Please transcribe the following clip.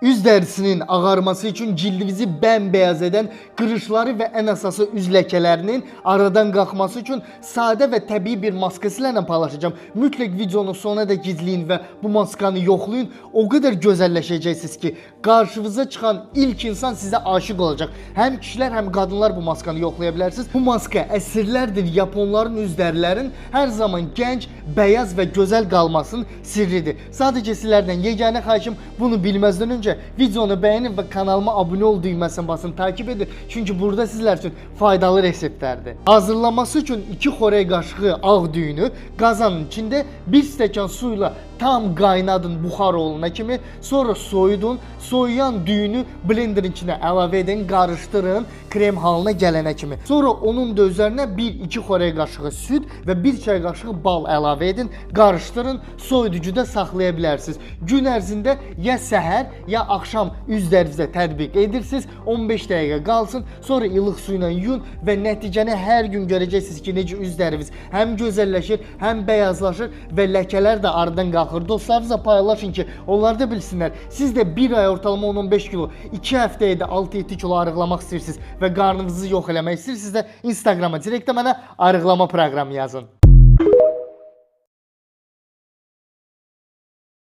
Üz dərisinin ağarması üçün cildinizi bəmbəyaz edən qırışları və ən əsası üz ləkələrinin aradan qalxması üçün sadə və təbii bir maska sizlərlə paylaşacağım. Mütləq videonun sonuna da gizləyin və bu maskanı yoxlayın. O qədər gözəlləşəcəksiniz ki, qarşınıza çıxan ilk insan sizə aşiq olacaq. Həm kişilər, həm qadınlar bu maskanı yoxlaya bilərsiniz. Bu maska əsrlərdir yaponların üz dərilərinin hər zaman gənc, bəyaz və gözəl qalmasının sirridir. Sadəcə sizlərdən yeganə xahişim bunu bilməzdən öncə videonu bəyənin və kanalıma abunə ol düyməsini basın, takip edin. Çünki burada sizlər üçün faydalı reseptlərdir. Hazırlanması üçün 2 xörək qaşığı ağ düyünü qazanın içində 1 stəkan su ilə tam qaynadın buxar olana kimi, sonra soyudun. Soyuyan düyünü blenderin içinə əlavə edin, qarışdırın krem halına gələnə kimi. Sonra onun da üzərinə 1-2 xörək qaşığı süd və 1 çay qaşığı bal əlavə edin, qarışdırın, soyuducuda saxlaya bilərsiniz. Gün ərzində ya səhər, ya axşam üz dərinizə tətbiq edirsiniz. 15 dəqiqə qalsın, sonra ilıq su ilə yuyun və nəticəni hər gün görəcəksiniz ki, necə üz dəriniz həm gözəlləşir, həm bəyazlaşır və ləkələr də aradan qalxır. Dostlarınızla paylaşın ki, onlar da bilsinlər. Siz də bir ay ortalama 10-15 kilo, 2 həftəyə də 6-7 kilo arıqlamaq istəyirsiniz və qarnınızı yox eləmək istəyirsiniz də Instagrama, direktə mənə arıqlama proqramı yazın.